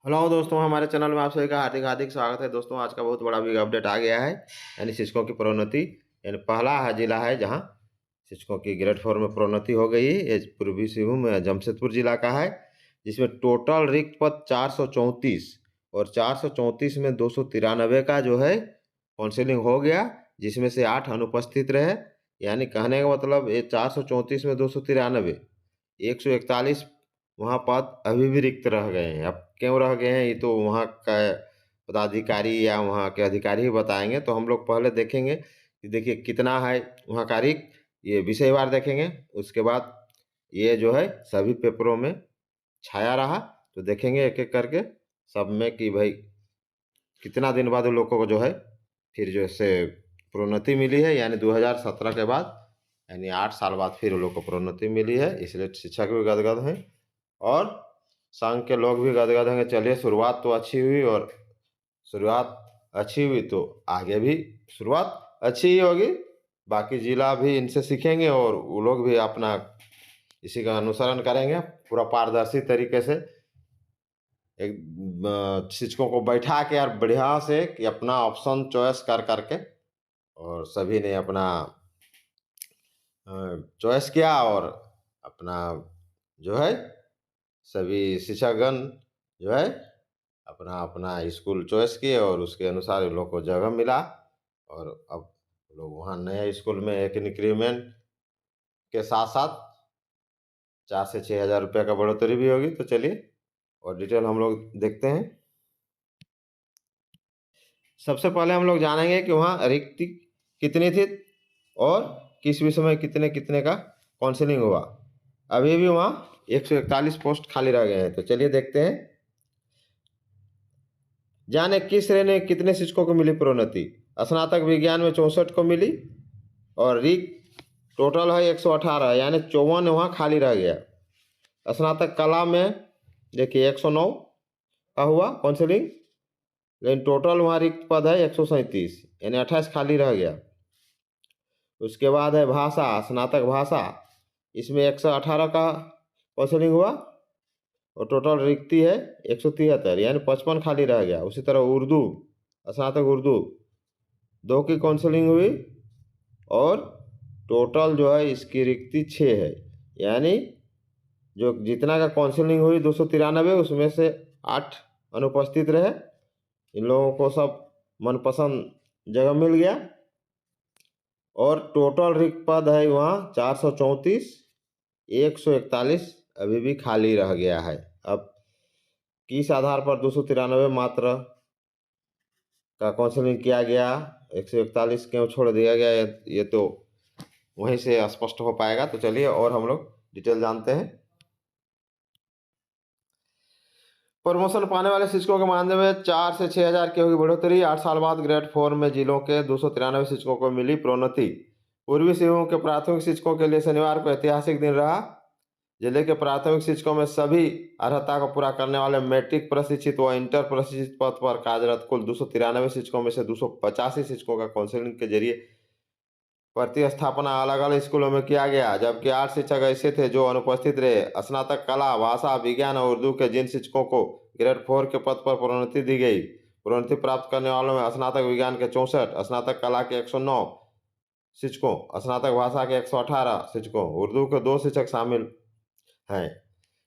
Hello दोस्तों, हमारे channel में आप सभी का हार्दिक हार्दिक स्वागत है। दोस्तों, आज का बहुत बड़ा बिग अपडेट आ गया है, यानी शिक्षकों की प्रोन्नति। यानी पहला जिला है जहां शिक्षकों की ग्रेड 4 में प्रोन्नति हो गई है। ये पूर्वी सिंहभूम जमशेदपुर जिला का है, जिसमें टोटल रिक्त पद 434 और 434 में 293 का जो है काउंसिलिंग हो गया, जिसमें से 8 अनुपस्थित रहे। यानी कहने का मतलब ये 434 में 293, 141 वहाँ पद अभी भी रिक्त रह गए हैं। अब क्यों रह गए हैं, ये तो वहाँ का पदाधिकारी या वहाँ के अधिकारी ही बताएंगे। तो हम लोग पहले देखेंगे कि देखिए कितना है वहाँ का रिक्त, ये विषयवार देखेंगे। उसके बाद ये जो है सभी पेपरों में छाया रहा, तो देखेंगे एक एक करके सब में कि भाई कितना दिन बाद उन लोगों को जो है फिर जो से प्रोन्नति मिली है। यानी 2017 के बाद, यानी 8 साल बाद फिर उन लोग को प्रोन्नति मिली है। इसलिए शिक्षक भी गदगद हैं और संघ के लोग भी गदगद होंगे। चलिए, शुरुआत तो अच्छी हुई, और शुरुआत अच्छी हुई तो आगे भी शुरुआत अच्छी ही होगी। बाकी जिला भी इनसे सीखेंगे और वो लोग भी अपना इसी का अनुसरण करेंगे पूरा पारदर्शी तरीके से। एक शिक्षकों को बैठा के यार बढ़िया से कि अपना ऑप्शन चॉइस कर करके, और सभी ने अपना चॉइस किया, और अपना जो है सभी शिक्षकगण जो है अपना अपना स्कूल चॉइस किए, और उसके अनुसार इन लोग को जगह मिला। और अब लोग वहाँ नए स्कूल में एक इंक्रीमेंट के साथ साथ 4 से 6 हज़ार रुपये का बढ़ोतरी भी होगी। तो चलिए और डिटेल हम लोग देखते हैं। सबसे पहले हम लोग जानेंगे कि वहाँ रिक्ति कितनी थी और किस विषय में कितने कितने का काउंसलिंग हुआ। अभी भी वहाँ 141 पोस्ट खाली रह गए हैं। तो चलिए देखते हैं, जाने किस श्रेणी में कितने शिक्षकों को मिली प्रोन्नति। स्नातक विज्ञान में 64 को मिली, और रिक टोटल है 118, यानी 54 वहाँ खाली रह गया। स्नातक कला में देखिए 109 का हुआ काउंसलिंग, लेकिन टोटल वहाँ रिक्त पद है 137, यानी 28 खाली रह गया। उसके बाद है भाषा, स्नातक भाषा, इसमें 118 का काउंसलिंग हुआ और टोटल रिक्ति है 173, यानी 55 खाली रह गया। उसी तरह उर्दू, स्नातक उर्दू 2 की काउंसलिंग हुई, और टोटल जो है इसकी रिक्ति 6 है। यानी जो जितना का काउंसलिंग हुई 293, उसमें से 8 अनुपस्थित रहे। इन लोगों को सब मनपसंद जगह मिल गया, और टोटल रिक्त पद है वहाँ 434, 141 अभी भी खाली रह गया है। अब किस आधार पर 293 मात्र का काउंसलिंग किया गया, 141 क्यों छोड़ दिया गया, ये तो वहीं से स्पष्ट हो पाएगा। तो चलिए और हम लोग डिटेल जानते हैं। प्रमोशन पाने वाले शिक्षकों के मानदेय में 4 से 6 हज़ार की होगी बढ़ोतरी। 8 साल बाद ग्रेड 4 में जिलों के 293 शिक्षकों को मिली प्रोन्नति। पूर्वी सिंहभूम के प्राथमिक शिक्षकों के लिए शनिवार को ऐतिहासिक दिन रहा। जिले के प्राथमिक शिक्षकों में सभी अर्हता को पूरा करने वाले मैट्रिक प्रशिक्षित व इंटर प्रशिक्षित पद पर कार्यरत कुल 293 शिक्षकों में से 285 शिक्षकों का काउंसलिंग के जरिए प्रतिस्थापना अलग अलग स्कूलों में किया गया, जबकि 8 शिक्षक ऐसे थे जो अनुपस्थित रहे। स्नातक कला, भाषा, विज्ञान और उर्दू के जिन शिक्षकों को ग्रेड 4 के पद पर प्रोन्नति दी गई, प्रोन्नति प्राप्त करने वालों में स्नातक विज्ञान के 64, स्नातक कला के 109 शिक्षकों, स्नातक भाषा के 118 शिक्षकों, उर्दू के 2 शिक्षक शामिल हैं।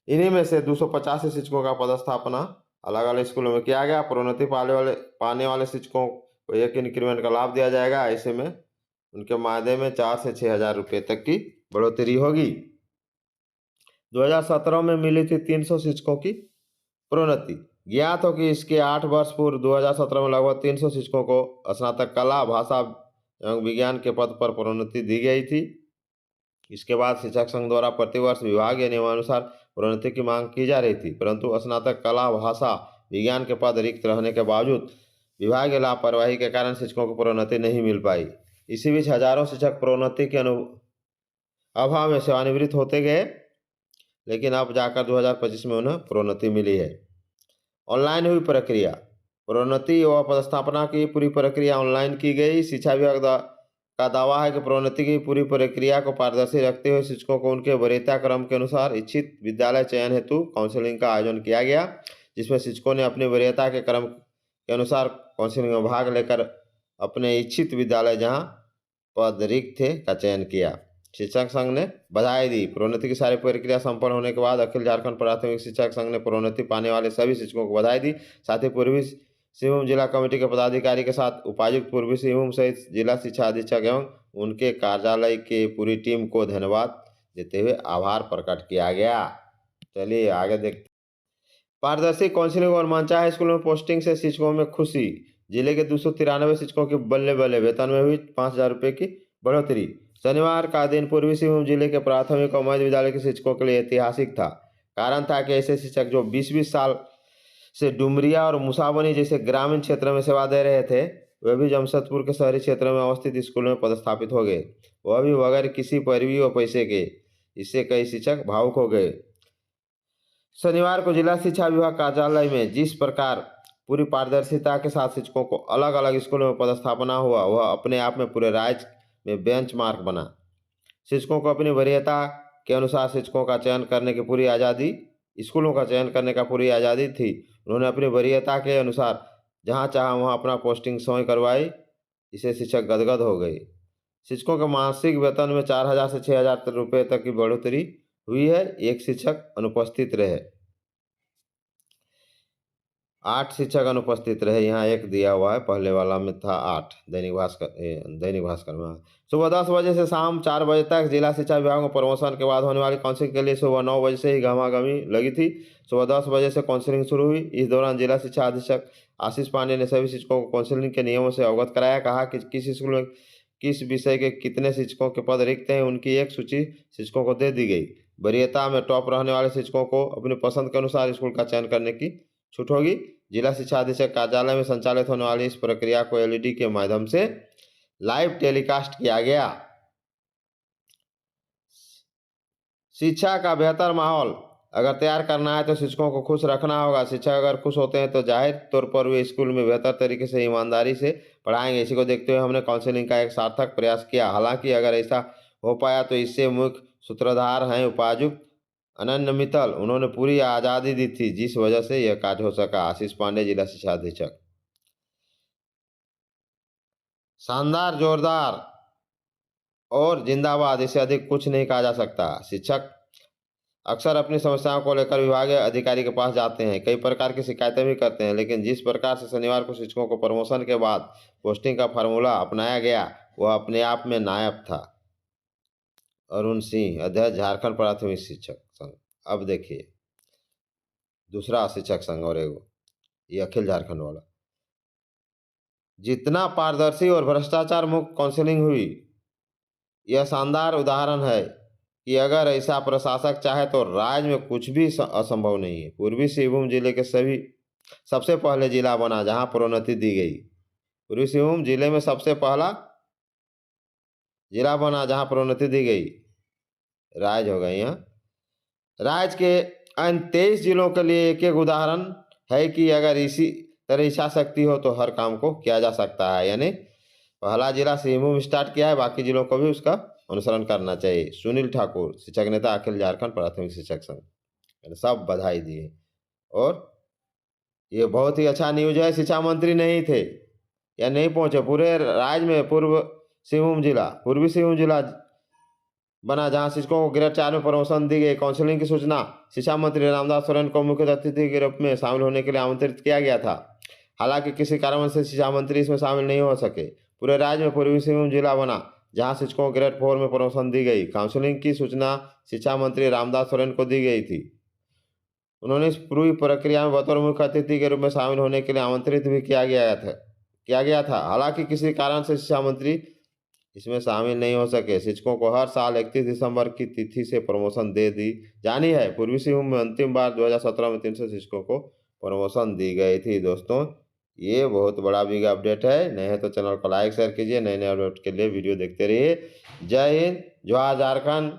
इन्हीं में से 285 शिक्षकों का पदस्थापना अलग अलग स्कूलों में किया गया। प्रोन्नति पाने वाले शिक्षकों को एक इंक्रीमेंट का लाभ दिया जाएगा। ऐसे में उनके मायदे में 4 से 6 हज़ार रुपये तक की बढ़ोतरी होगी। 2017 में मिली थी 300 शिक्षकों की प्रोन्नति। ज्ञात हो कि इसके 8 वर्ष पूर्व 2017 में लगभग 300 शिक्षकों को स्नातक कला, भाषा एवं विज्ञान के पद पर प्रोन्नति दी गई थी। इसके बाद शिक्षक संघ द्वारा प्रतिवर्ष विभागीय नियमानुसार प्रोन्नति की मांग की जा रही थी, परंतु स्नातक कला, भाषा, विज्ञान के पद रिक्त रहने के बावजूद विभागीय लापरवाही के कारण शिक्षकों को प्रोन्नति नहीं मिल पाई। इसी बीच हजारों शिक्षक प्रोन्नति के अभाव में सेवानिवृत्त होते गए, लेकिन अब जाकर 2025 में उन्हें प्रोन्नति मिली है। ऑनलाइन हुई प्रक्रिया, प्रोन्नति व पदस्थापना की पूरी प्रक्रिया ऑनलाइन की गई। शिक्षा विभाग का दावा है कि प्रोन्नति की पूरी प्रक्रिया को पारदर्शी रखते हुए शिक्षकों को उनके वरीयता क्रम के अनुसार इच्छित विद्यालय चयन हेतु काउंसलिंग का आयोजन किया गया, जिसमें शिक्षकों ने अपनी वरीयता के क्रम के अनुसार काउंसिलिंग में भाग लेकर अपने इच्छित विद्यालय जहां पद रिक्त थे का चयन किया। शिक्षक संघ ने बधाई दी। प्रोन्नति की सारी प्रक्रिया संपन्न होने के बाद अखिल झारखंड प्राथमिक शिक्षक संघ ने प्रोन्नति पाने वाले सभी शिक्षकों को बधाई दी। साथ ही पूर्वी सिंहभूम जिला कमेटी के पदाधिकारी के साथ उपायुक्त पूर्वी सिंहभूम सहित जिला शिक्षा अधीक्षक एवं उनके कार्यालय के पूरी टीम को धन्यवाद देते हुए आभार प्रकट किया गया। चलिए आगे देखते। पारदर्शी काउंसिलिंग और मनचाहे स्कूलों में पोस्टिंग से शिक्षकों में खुशी। जिले के 293 शिक्षकों की बल्ले बल्ले वेतन में हुई 5,000 रुपये की बढ़ोतरी। शनिवार का दिन पूर्वी सिंहभूम जिले के प्राथमिक और मध्य विद्यालय के शिक्षकों के लिए ऐतिहासिक था। कारण था कि ऐसे शिक्षक जो 20-20 साल से डुमरिया और मुसाबनी जैसे ग्रामीण क्षेत्र में सेवा दे रहे थे, वे भी जमशेदपुर के शहरी क्षेत्र में अवस्थित स्कूलों में पदस्थापित हो गए, वह भी बगैर किसी पैरवी और पैसे के। इससे कई शिक्षक भावुक हो गए। शनिवार को जिला शिक्षा विभाग कार्यालय में जिस प्रकार पूरी पारदर्शिता के साथ शिक्षकों को अलग अलग स्कूलों में पदस्थापना हुआ, वह अपने आप में पूरे राज्य में बेंचमार्क बना। शिक्षकों को अपनी वरीयता के अनुसार शिक्षकों का चयन करने की पूरी आज़ादी, स्कूलों का चयन करने का पूरी आज़ादी थी। उन्होंने अपनी वरीयता के अनुसार जहां चाहा वहां अपना पोस्टिंग स्वयं करवाई। इससे शिक्षक गदगद हो गए। शिक्षकों के मासिक वेतन में 4,000 से 6,000 रुपये तक की बढ़ोतरी हुई है। एक शिक्षक अनुपस्थित रहे, 8 शिक्षक अनुपस्थित रहे। यहाँ एक दिया हुआ है, पहले वाला में था 8। दैनिक भास्कर में सुबह 10 बजे से शाम 4 बजे तक जिला शिक्षा विभाग में प्रमोशन के बाद होने वाली काउंसिलिंग के लिए सुबह 9 बजे से ही गहमागहमी लगी थी। सुबह 10 बजे से काउंसिलिंग शुरू हुई। इस दौरान जिला शिक्षा अधीक्षक आशीष पांडे ने सभी शिक्षकों को काउंसिलिंग के नियमों से अवगत कराया। कहा कि किस स्कूल में किस विषय के कितने शिक्षकों के पद रिक्त हैं, उनकी एक सूची शिक्षकों को दे दी गई। वरीयता में टॉप रहने वाले शिक्षकों को अपनी पसंद के अनुसार स्कूल का चयन करने की छूट होगी। जिला शिक्षा अधीक्षक कार्यालय में संचालित होने वाली इस प्रक्रिया को एलईडी के माध्यम से लाइव टेलीकास्ट किया गया। शिक्षा का बेहतर माहौल अगर तैयार करना है तो शिक्षकों को खुश रखना होगा। शिक्षक अगर खुश होते हैं तो जाहिर तौर पर वे स्कूल में बेहतर तरीके से ईमानदारी से पढ़ाएंगे। इसी को देखते हुए हमने काउंसिलिंग का एक सार्थक प्रयास किया। हालांकि अगर ऐसा हो पाया तो इससे मुख्य सूत्रधार हैं उपायुक्त अनन्य मित्तल। उन्होंने पूरी आज़ादी दी थी, जिस वजह से यह कार्य हो सका। आशीष पांडे, जिला शिक्षा अधीक्षक। शानदार, जोरदार और जिंदाबाद, इससे अधिक कुछ नहीं कहा जा सकता। शिक्षक अक्सर अपनी समस्याओं को लेकर विभागीय अधिकारी के पास जाते हैं, कई प्रकार की शिकायतें भी करते हैं, लेकिन जिस प्रकार से शनिवार को शिक्षकों को प्रमोशन के बाद पोस्टिंग का फार्मूला अपनाया गया, वह अपने आप में नायाब था। अरुण सिंह, अध्यक्ष झारखंड प्राथमिक शिक्षक संघ। अब देखिए दूसरा शिक्षक संघ और एगो ये अखिल झारखंड वाला। जितना पारदर्शी और भ्रष्टाचार मुक्त काउंसिलिंग हुई, यह शानदार उदाहरण है कि अगर ऐसा प्रशासक चाहे तो राज्य में कुछ भी असंभव नहीं है। पूर्वी सिंहभूम जिले के सबसे पहले जिला बना जहां प्रोन्नति दी गई। पूर्वी सिंहभूम जिले में सबसे पहला जिला बना जहां प्रोन्नति दी गई। राज्य हो गए। यहाँ राज्य के अन्य 23 जिलों के लिए एक एक उदाहरण है कि अगर इसी तरह इच्छा शक्ति हो तो हर काम को किया जा सकता है। यानी पहला जिला सिंहभूम स्टार्ट किया है, बाकी जिलों को भी उसका अनुसरण करना चाहिए। सुनील ठाकुर, शिक्षक नेता, अखिल झारखंड प्राथमिक शिक्षक संघ, सब बधाई दिए। और ये बहुत ही अच्छा न्यूज है। शिक्षा मंत्री नहीं थे या नहीं पहुंचे। पूरे राज्य में पूर्वी सिंहभूम जिला बना जहां शिक्षकों को ग्रेड 4 में प्रमोशन दी गई। काउंसिलिंग की सूचना शिक्षा मंत्री रामदास सोरेन को मुख्य अतिथि के रूप में शामिल होने के लिए आमंत्रित किया गया था। हालांकि किसी कारणवश से शिक्षा मंत्री इसमें शामिल नहीं हो सके। पूरे राज्य में पूर्वी सिंहभूम जिला बना जहां शिक्षकों को ग्रेड 4 में प्रमोशन दी गई। काउंसिलिंग की सूचना शिक्षा मंत्री रामदास सोरेन को दी गई थी। उन्होंने इस पूरी प्रक्रिया में बतौर मुख्य अतिथि के रूप में शामिल होने के लिए आमंत्रित भी किया गया था। हालांकि किसी कारण से शिक्षा मंत्री इसमें शामिल नहीं हो सके। शिक्षकों को हर साल 31 दिसंबर की तिथि से प्रमोशन दे दी जानी है। पूर्वी सिंहभूम में अंतिम बार 2017 में 300 शिक्षकों को प्रमोशन दी गई थी। दोस्तों ये बहुत बड़ा बिग अपडेट है। नए हैं तो चैनल को लाइक शेयर कीजिए। नए अपडेट के लिए वीडियो देखते रहिए। जय हिंद, जय झारखंड।